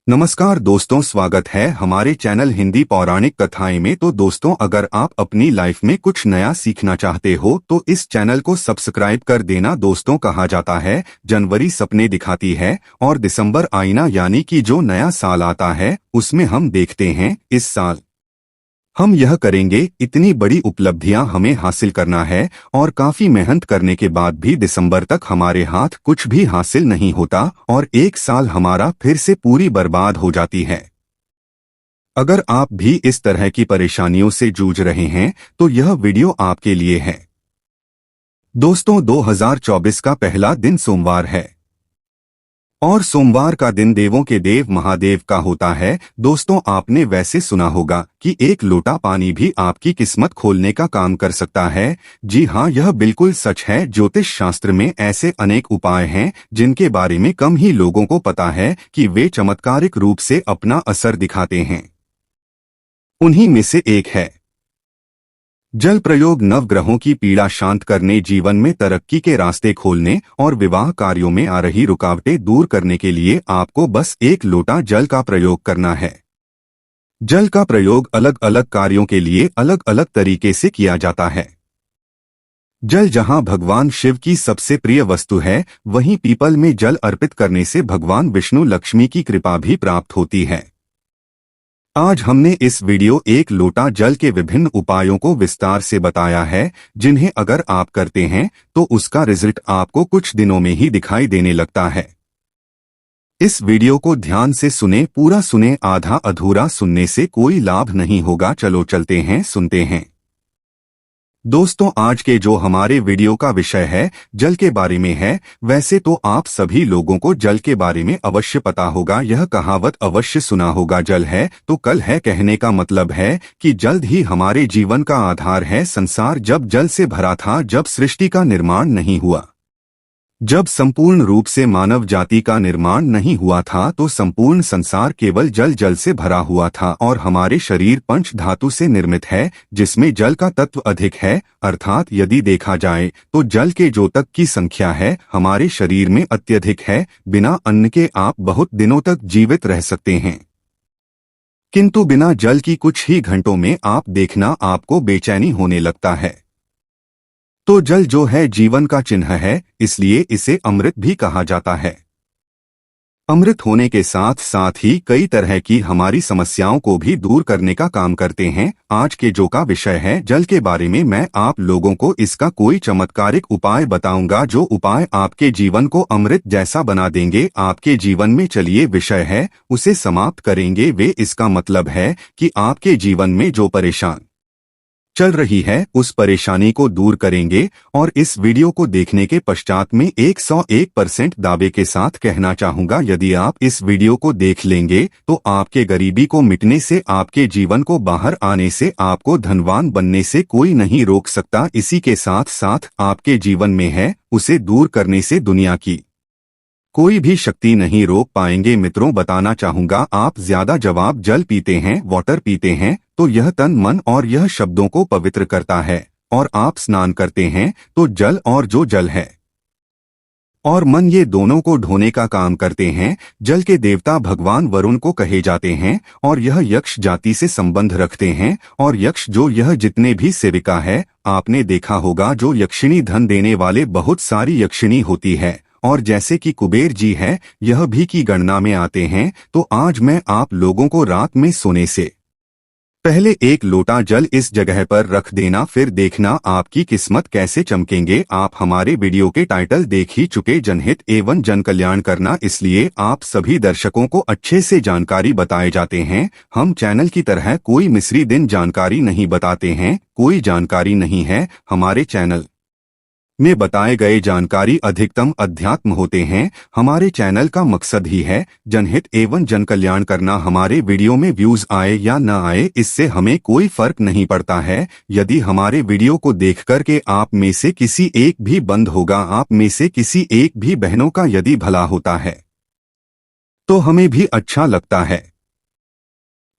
नमस्कार दोस्तों, स्वागत है हमारे चैनल हिंदी पौराणिक कथाएं में। तो दोस्तों, अगर आप अपनी लाइफ में कुछ नया सीखना चाहते हो तो इस चैनल को सब्सक्राइब कर देना। दोस्तों, कहा जाता है जनवरी सपने दिखाती है और दिसंबर आईना, यानी कि जो नया साल आता है उसमें हम देखते हैं इस साल हम यह करेंगे, इतनी बड़ी उपलब्धियां हमें हासिल करना है। और काफी मेहनत करने के बाद भी दिसंबर तक हमारे हाथ कुछ भी हासिल नहीं होता और एक साल हमारा फिर से पूरी बर्बाद हो जाती है। अगर आप भी इस तरह की परेशानियों से जूझ रहे हैं तो यह वीडियो आपके लिए है। दोस्तों, 2024 का पहला दिन सोमवार है और सोमवार का दिन देवों के देव महादेव का होता है। दोस्तों, आपने वैसे सुना होगा कि एक लोटा पानी भी आपकी किस्मत खोलने का काम कर सकता है। जी हाँ, यह बिल्कुल सच है। ज्योतिष शास्त्र में ऐसे अनेक उपाय हैं जिनके बारे में कम ही लोगों को पता है कि वे चमत्कारिक रूप से अपना असर दिखाते हैं। उन्हीं में से एक है जल प्रयोग। नवग्रहों की पीड़ा शांत करने, जीवन में तरक्की के रास्ते खोलने और विवाह कार्यों में आ रही रुकावटें दूर करने के लिए आपको बस एक लोटा जल का प्रयोग करना है। जल का प्रयोग अलग अलग कार्यों के लिए अलग अलग तरीके से किया जाता है। जल जहां भगवान शिव की सबसे प्रिय वस्तु है, वहीं पीपल में जल अर्पित करने से भगवान विष्णु लक्ष्मी की कृपा भी प्राप्त होती है। आज हमने इस वीडियो एक लोटा जल के विभिन्न उपायों को विस्तार से बताया है, जिन्हें अगर आप करते हैं तो उसका रिजल्ट आपको कुछ दिनों में ही दिखाई देने लगता है। इस वीडियो को ध्यान से सुने, पूरा सुने, आधा अधूरा सुनने से कोई लाभ नहीं होगा। चलो चलते हैं, सुनते हैं। दोस्तों, आज के जो हमारे वीडियो का विषय है जल के बारे में है। वैसे तो आप सभी लोगों को जल के बारे में अवश्य पता होगा, यह कहावत अवश्य सुना होगा, जल है तो कल है। कहने का मतलब है कि जल्द ही हमारे जीवन का आधार है। संसार जब जल से भरा था, जब सृष्टि का निर्माण नहीं हुआ, जब संपूर्ण रूप से मानव जाति का निर्माण नहीं हुआ था, तो संपूर्ण संसार केवल जल जल से भरा हुआ था। और हमारे शरीर पंच धातु से निर्मित है, जिसमें जल का तत्व अधिक है। अर्थात यदि देखा जाए तो जल के जो तक की संख्या है हमारे शरीर में अत्यधिक है। बिना अन्न के आप बहुत दिनों तक जीवित रह सकते हैं, किंतु बिना जल की कुछ ही घंटों में आप देखना आपको बेचैनी होने लगता है। तो जल जो है जीवन का चिन्ह है, इसलिए इसे अमृत भी कहा जाता है। अमृत होने के साथ साथ ही कई तरह की हमारी समस्याओं को भी दूर करने का काम करते हैं। आज के जो का विषय है जल के बारे में, मैं आप लोगों को इसका कोई चमत्कारिक उपाय बताऊंगा, जो उपाय आपके जीवन को अमृत जैसा बना देंगे। आपके जीवन में चलिए विषय है उसे समाप्त करेंगे वे। इसका मतलब है कि आपके जीवन में जो परेशान चल रही है उस परेशानी को दूर करेंगे। और इस वीडियो को देखने के पश्चात में 101% दावे के साथ कहना चाहूंगा, यदि आप इस वीडियो को देख लेंगे तो आपके गरीबी को मिटने से, आपके जीवन को बाहर आने से, आपको धनवान बनने से कोई नहीं रोक सकता। इसी के साथ साथ आपके जीवन में है उसे दूर करने से दुनिया की कोई भी शक्ति नहीं रोक पाएंगे। मित्रों, बताना चाहूंगा, आप ज्यादा जवाब जल पीते हैं, वाटर पीते हैं, तो यह तन मन और यह शब्दों को पवित्र करता है। और आप स्नान करते हैं तो जल और जो जल है और मन, ये दोनों को ढोने का काम करते हैं। जल के देवता भगवान वरुण को कहे जाते हैं और यह यक्ष जाति से संबंध रखते हैं। और यक्ष जो यह जितने भी सेविका है, आपने देखा होगा जो यक्षिणी धन देने वाले बहुत सारी यक्षिणी होती है, और जैसे कि कुबेर जी है यह भी की गणना में आते हैं। तो आज मैं आप लोगों को रात में सोने से पहले एक लोटा जल इस जगह पर रख देना, फिर देखना आपकी किस्मत कैसे चमकेंगे। आप हमारे वीडियो के टाइटल देख ही चुके, जनहित एवं जन कल्याण करना, इसलिए आप सभी दर्शकों को अच्छे से जानकारी बताए जाते हैं। हम चैनल की तरह कोई मिस्री दिन जानकारी नहीं बताते हैं, कोई जानकारी नहीं है। हमारे चैनल में बताए गए जानकारी अधिकतम अध्यात्म होते हैं। हमारे चैनल का मकसद ही है जनहित एवं जन कल्याण करना। हमारे वीडियो में व्यूज आए या न आए, इससे हमें कोई फर्क नहीं पड़ता है। यदि हमारे वीडियो को देखकर के आप में से किसी एक भी बंद होगा, आप में से किसी एक भी बहनों का यदि भला होता है, तो हमें भी अच्छा लगता है,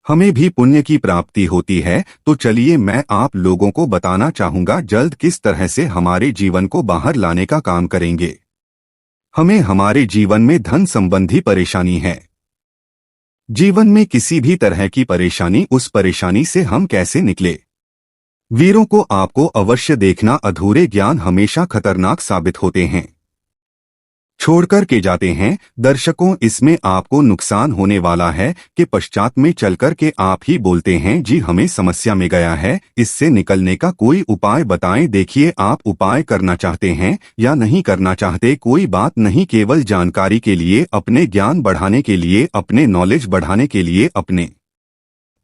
हमें भी पुण्य की प्राप्ति होती है। तो चलिए मैं आप लोगों को बताना चाहूंगा जल्द किस तरह से हमारे जीवन को बाहर लाने का काम करेंगे। हमें हमारे जीवन में धन संबंधी परेशानी है, जीवन में किसी भी तरह की परेशानी, उस परेशानी से हम कैसे निकले। वीरों को आपको अवश्य देखना, अधूरे ज्ञान हमेशा खतरनाक साबित होते हैं, छोड़कर के जाते हैं। दर्शकों, इसमें आपको नुकसान होने वाला है कि पश्चात में चलकर के आप ही बोलते हैं, जी हमें समस्या में गया है, इससे निकलने का कोई उपाय बताएं। देखिए, आप उपाय करना चाहते हैं या नहीं करना चाहते, कोई बात नहीं, केवल जानकारी के लिए, अपने ज्ञान बढ़ाने के लिए, अपने नॉलेज बढ़ाने के लिए, अपने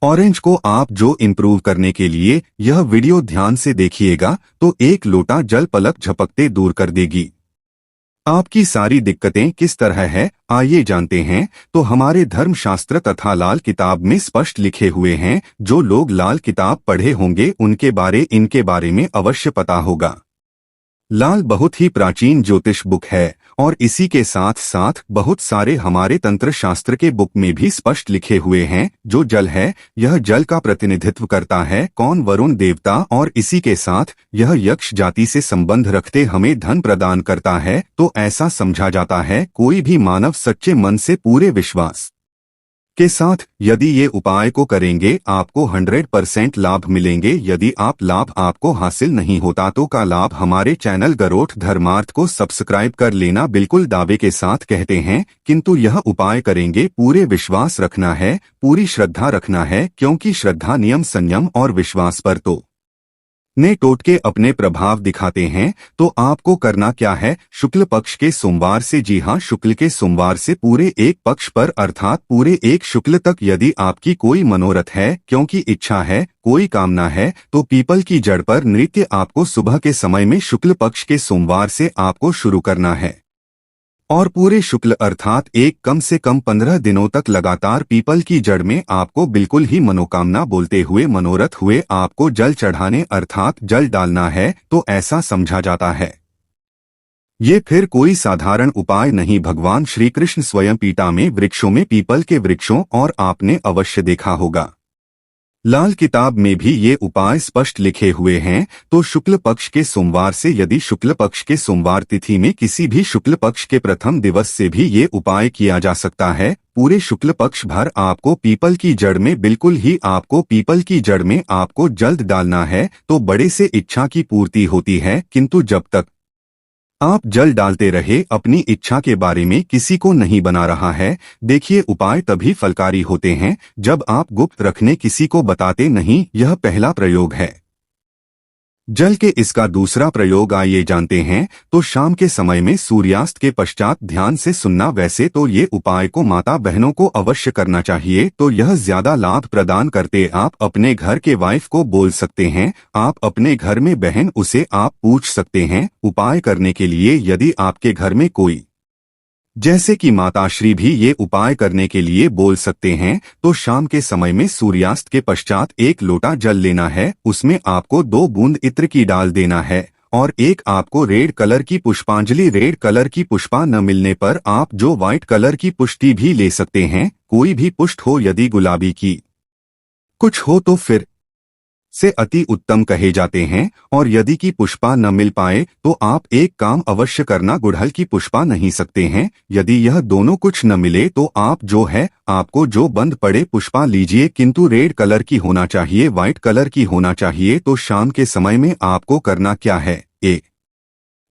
ऑरेंज को आप जो इम्प्रूव करने के लिए यह वीडियो ध्यान से देखिएगा तो एक लोटा जल पलक झपकते दूर कर देगी। आपकी सारी दिक्कतें किस तरह है, आइए जानते हैं। तो हमारे धर्मशास्त्र तथा लाल किताब में स्पष्ट लिखे हुए हैं। जो लोग लाल किताब पढ़े होंगे इनके बारे में अवश्य पता होगा। लाल बहुत ही प्राचीन ज्योतिष बुक है और इसी के साथ साथ बहुत सारे हमारे तंत्र शास्त्र के बुक में भी स्पष्ट लिखे हुए हैं। जो जल है, यह जल का प्रतिनिधित्व करता है कौन, वरुण देवता, और इसी के साथ यह यक्ष जाति से संबंध रखते हमें धन प्रदान करता है। तो ऐसा समझा जाता है कोई भी मानव सच्चे मन से पूरे विश्वास के साथ यदि ये उपाय को करेंगे आपको 100% लाभ मिलेंगे। यदि आप लाभ आपको हासिल नहीं होता तो का लाभ हमारे चैनल गरोठ धर्मार्थ को सब्सक्राइब कर लेना, बिल्कुल दावे के साथ कहते हैं। किंतु यह उपाय करेंगे, पूरे विश्वास रखना है, पूरी श्रद्धा रखना है, क्योंकि श्रद्धा, नियम, संयम और विश्वास पर तो ने टोटके अपने प्रभाव दिखाते हैं। तो आपको करना क्या है, शुक्ल पक्ष के सोमवार से, जी हाँ, शुक्ल के सोमवार से पूरे एक पक्ष पर अर्थात पूरे एक शुक्ल तक यदि आपकी कोई मनोरथ है, क्योंकि इच्छा है, कोई कामना है, तो पीपल की जड़ पर नृत्य आपको सुबह के समय में शुक्ल पक्ष के सोमवार से आपको शुरू करना है और पूरे शुक्ल अर्थात एक कम से कम 15 दिनों तक लगातार पीपल की जड़ में आपको बिल्कुल ही मनोकामना बोलते हुए, मनोरथ हुए आपको जल चढ़ाने अर्थात जल डालना है। तो ऐसा समझा जाता है ये फिर कोई साधारण उपाय नहीं, भगवान श्री कृष्ण स्वयं पीटा में वृक्षों में, पीपल के वृक्षों, और आपने अवश्य देखा होगा लाल किताब में भी ये उपाय स्पष्ट लिखे हुए हैं। तो शुक्ल पक्ष के सोमवार से, यदि शुक्ल पक्ष के सोमवार तिथि में किसी भी शुक्ल पक्ष के प्रथम दिवस से भी ये उपाय किया जा सकता है। पूरे शुक्ल पक्ष भर आपको पीपल की जड़ में, बिल्कुल ही आपको पीपल की जड़ में आपको जल्द डालना है। तो बड़े से इच्छा की पूर्ति होती है, किंतु जब तक आप जल डालते रहे, अपनी इच्छा के बारे में किसी को नहीं बना रहा है। देखिए, उपाय तभी फलकारी होते हैं जब आप गुप्त रखने किसी को बताते नहीं। यह पहला प्रयोग है जल के। इसका दूसरा प्रयोग आइए जानते हैं। तो शाम के समय में सूर्यास्त के पश्चात ध्यान से सुनना। वैसे तो ये उपाय को माता बहनों को अवश्य करना चाहिए, तो यह ज्यादा लाभ प्रदान करते। आप अपने घर के वाइफ को बोल सकते हैं, आप अपने घर में बहन, उसे आप पूछ सकते हैं उपाय करने के लिए। यदि आपके घर में कोई, जैसे कि माताश्री भी ये उपाय करने के लिए बोल सकते हैं। तो शाम के समय में सूर्यास्त के पश्चात एक लोटा जल लेना है, उसमें आपको 2 बूंद इत्र की डाल देना है और एक आपको रेड कलर की पुष्पांजलि। रेड कलर की पुष्पा न मिलने पर आप जो व्हाइट कलर की पुष्टि भी ले सकते हैं, कोई भी पुष्ट हो, यदि गुलाबी की कुछ हो तो फिर से अति उत्तम कहे जाते हैं। और यदि की पुष्पा न मिल पाए तो आप एक काम अवश्य करना, गुड़हल की पुष्पा नहीं सकते हैं। यदि यह दोनों कुछ न मिले तो आप जो है, आपको जो बंद पड़े पुष्पा लीजिए, किंतु रेड कलर की होना चाहिए, व्हाइट कलर की होना चाहिए। तो शाम के समय में आपको करना क्या है,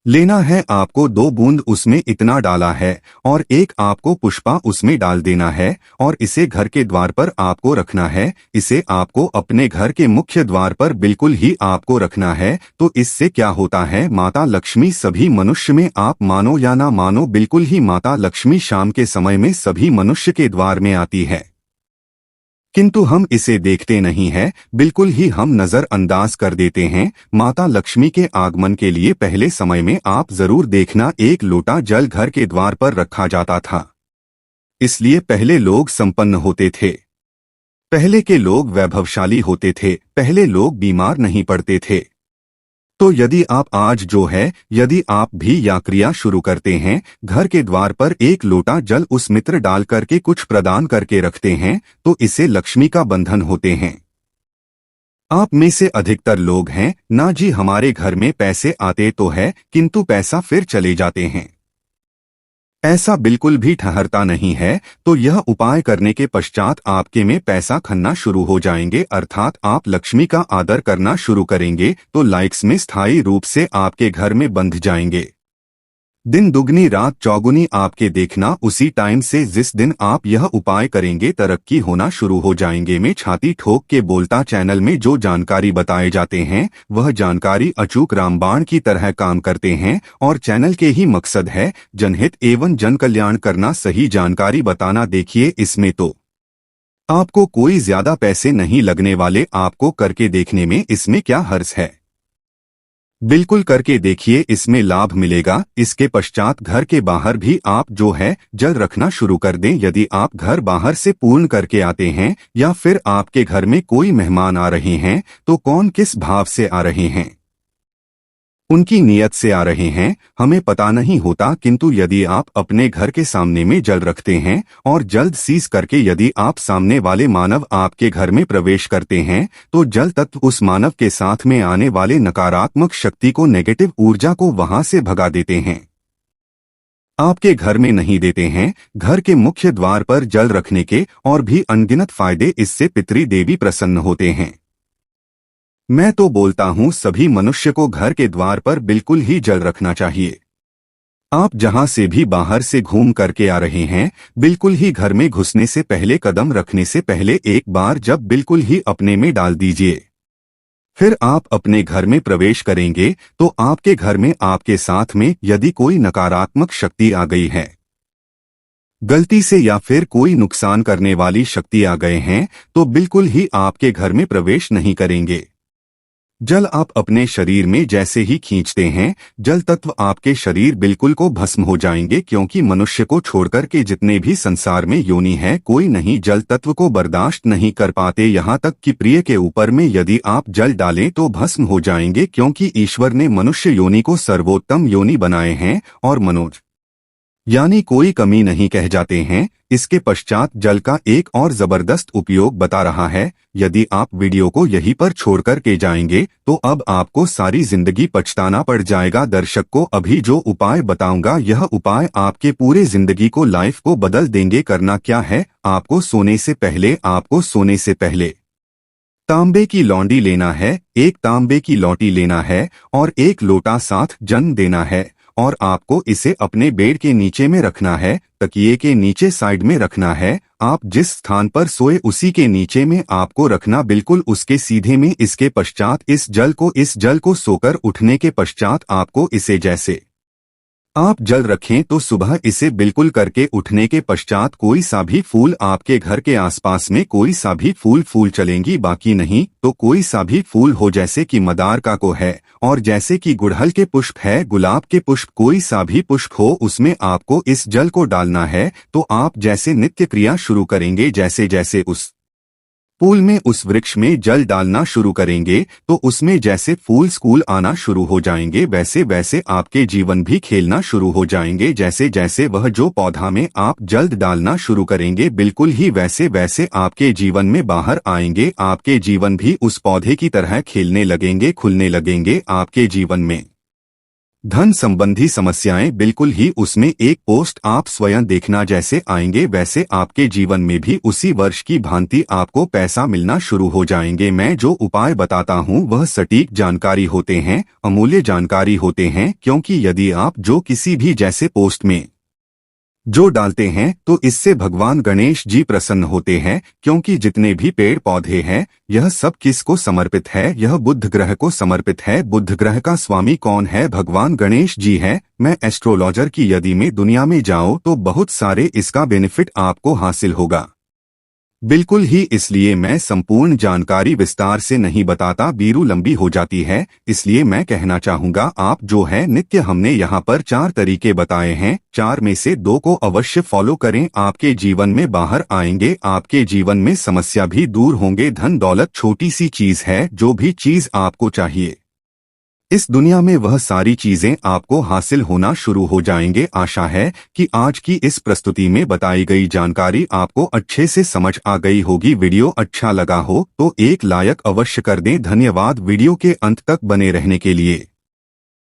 लेना है आपको 2 बूंद, उसमें इतना डाला है और एक आपको पुष्पा उसमें डाल देना है और इसे घर के द्वार पर आपको रखना है। इसे आपको अपने घर के मुख्य द्वार पर बिल्कुल ही आपको रखना है। तो इससे क्या होता है, माता लक्ष्मी सभी मनुष्य में, आप मानो या ना मानो, बिल्कुल ही माता लक्ष्मी शाम के समय में सभी मनुष्य के द्वार में आती है, किंतु हम इसे देखते नहीं है, बिल्कुल ही हम नजरअंदाज कर देते हैं। माता लक्ष्मी के आगमन के लिए पहले समय में आप जरूर देखना, एक लोटा जल घर के द्वार पर रखा जाता था। इसलिए पहले लोग संपन्न होते थे, पहले के लोग वैभवशाली होते थे, पहले लोग बीमार नहीं पड़ते थे। तो यदि आप आज जो है, यदि आप भी यह क्रिया शुरू करते हैं, घर के द्वार पर एक लोटा जल उस मित्र डाल करके कुछ प्रदान करके रखते हैं, तो इसे लक्ष्मी का बंधन होते हैं। आप में से अधिकतर लोग हैं ना, जी हमारे घर में पैसे आते तो है, किंतु पैसा फिर चले जाते हैं। ऐसा बिल्कुल भी ठहरता नहीं है, तो यह उपाय करने के पश्चात आपके में पैसा खन्ना शुरू हो जाएंगे, अर्थात आप लक्ष्मी का आदर करना शुरू करेंगे तो लाइक्स में स्थायी रूप से आपके घर में बंध जाएंगे। दिन दुगनी रात चौगुनी आपके देखना उसी टाइम से जिस दिन आप यह उपाय करेंगे तरक्की होना शुरू हो जाएंगे। मैं छाती ठोक के बोलता चैनल में जो जानकारी बताए जाते हैं वह जानकारी अचूक रामबाण की तरह काम करते हैं और चैनल के ही मकसद है जनहित एवं जन कल्याण करना, सही जानकारी बताना। देखिए इसमें तो आपको कोई ज्यादा पैसे नहीं लगने वाले, आपको करके देखने में इसमें क्या हर्ज है। बिल्कुल करके देखिए, इसमें लाभ मिलेगा। इसके पश्चात घर के बाहर भी आप जो है जल रखना शुरू कर दें। यदि आप घर बाहर से पूर्ण करके आते हैं या फिर आपके घर में कोई मेहमान आ रहे हैं तो कौन किस भाव से आ रहे हैं, उनकी नीयत से आ रहे हैं, हमें पता नहीं होता, किंतु यदि आप अपने घर के सामने में जल रखते हैं और जल्द सीज करके यदि आप सामने वाले मानव आपके घर में प्रवेश करते हैं तो जल तत्व उस मानव के साथ में आने वाले नकारात्मक शक्ति को, नेगेटिव ऊर्जा को वहां से भगा देते हैं। आपके घर में नहीं देते हैं। घर के मुख्य द्वार पर जल रखने के और भी अनगिनत फायदे, इससे पितृ देवी प्रसन्न होते हैं। मैं तो बोलता हूं सभी मनुष्य को घर के द्वार पर बिल्कुल ही जल रखना चाहिए। आप जहां से भी बाहर से घूम करके आ रहे हैं, बिल्कुल ही घर में घुसने से पहले, कदम रखने से पहले एक बार जब बिल्कुल ही अपने में डाल दीजिए। फिर आप अपने घर में प्रवेश करेंगे तो आपके घर में आपके साथ में यदि कोई नकारात्मक शक्ति आ गई है, गलती से या फिर कोई नुकसान करने वाली शक्ति आ गए हैं तो बिल्कुल ही आपके घर में प्रवेश नहीं करेंगे। जल आप अपने शरीर में जैसे ही खींचते हैं, जल तत्व आपके शरीर बिल्कुल को भस्म हो जाएंगे, क्योंकि मनुष्य को छोड़कर के जितने भी संसार में योनि है कोई नहीं जल तत्व को बर्दाश्त नहीं कर पाते। यहाँ तक कि प्रिय के ऊपर में यदि आप जल डालें तो भस्म हो जाएंगे, क्योंकि ईश्वर ने मनुष्य योनि को सर्वोत्तम योनि बनाए हैं और मनोज यानी कोई कमी नहीं कह जाते हैं। इसके पश्चात जल का एक और जबरदस्त उपयोग बता रहा है। यदि आप वीडियो को यहीं पर छोड़कर के जाएंगे तो अब आपको सारी जिंदगी पछताना पड़ जाएगा। दर्शक को अभी जो उपाय बताऊंगा यह उपाय आपके पूरे जिंदगी को, लाइफ को बदल देंगे। करना क्या है, आपको सोने से पहले तांबे की लौंडी लेना है, एक तांबे की लौटी लेना है और एक लोटा साथ जन देना है और आपको इसे अपने बेड के नीचे में रखना है, तकिए के नीचे साइड में रखना है। आप जिस स्थान पर सोए उसी के नीचे में आपको रखना, बिल्कुल उसके सीधे में। इसके पश्चात इस जल को सोकर उठने के पश्चात आपको इसे, जैसे आप जल रखें तो सुबह इसे बिल्कुल करके उठने के पश्चात कोई सा भी फूल, आपके घर के आसपास में कोई सा भी फूल चलेंगी, बाकी नहीं तो कोई सा भी फूल हो, जैसे कि मदार का को है और जैसे कि गुड़हल के पुष्प है, गुलाब के पुष्प, कोई सा भी पुष्प हो, उसमें आपको इस जल को डालना है। तो आप जैसे नित्य क्रिया शुरू करेंगे, जैसे जैसे उस फूल में, उस वृक्ष में जल डालना शुरू करेंगे तो उसमें जैसे फूल स्कूल आना शुरू हो जाएंगे, वैसे वैसे आपके जीवन भी खेलना शुरू हो जाएंगे। जैसे जैसे वह जो पौधा में आप जल्द डालना शुरू करेंगे, बिल्कुल ही वैसे वैसे आपके जीवन में बाहर आएंगे। आपके जीवन भी उस पौधे की तरह खेलने लगेंगे, खुलने लगेंगे। आपके जीवन में धन संबंधी समस्याएं बिल्कुल ही उसमें एक पोस्ट आप स्वयं देखना, जैसे आएंगे वैसे आपके जीवन में भी उसी वर्ष की भांति आपको पैसा मिलना शुरू हो जाएंगे। मैं जो उपाय बताता हूं वह सटीक जानकारी होते हैं, अमूल्य जानकारी होते हैं, क्योंकि यदि आप जो किसी भी जैसे पोस्ट में जो डालते हैं तो इससे भगवान गणेश जी प्रसन्न होते हैं, क्योंकि जितने भी पेड़ पौधे हैं यह सब किसको समर्पित है, यह बुध ग्रह को समर्पित है। बुध ग्रह का स्वामी कौन है, भगवान गणेश जी है। मैं एस्ट्रोलॉजर की यदि में दुनिया में जाओ तो बहुत सारे इसका बेनिफिट आपको हासिल होगा, बिल्कुल ही। इसलिए मैं संपूर्ण जानकारी विस्तार से नहीं बताता, बीरू लंबी हो जाती है। इसलिए मैं कहना चाहूंगा आप जो है नित्य, हमने यहाँ पर 4 तरीके बताए हैं, 4 में से 2 को अवश्य फॉलो करें। आपके जीवन में बाहर आएंगे, आपके जीवन में समस्या भी दूर होंगे। धन दौलत छोटी सी चीज है, जो भी चीज आपको चाहिए इस दुनिया में वह सारी चीजें आपको हासिल होना शुरू हो जाएंगे। आशा है कि आज की इस प्रस्तुति में बताई गई जानकारी आपको अच्छे से समझ आ गई होगी। वीडियो अच्छा लगा हो तो एक लाइक अवश्य कर दें। धन्यवाद वीडियो के अंत तक बने रहने के लिए।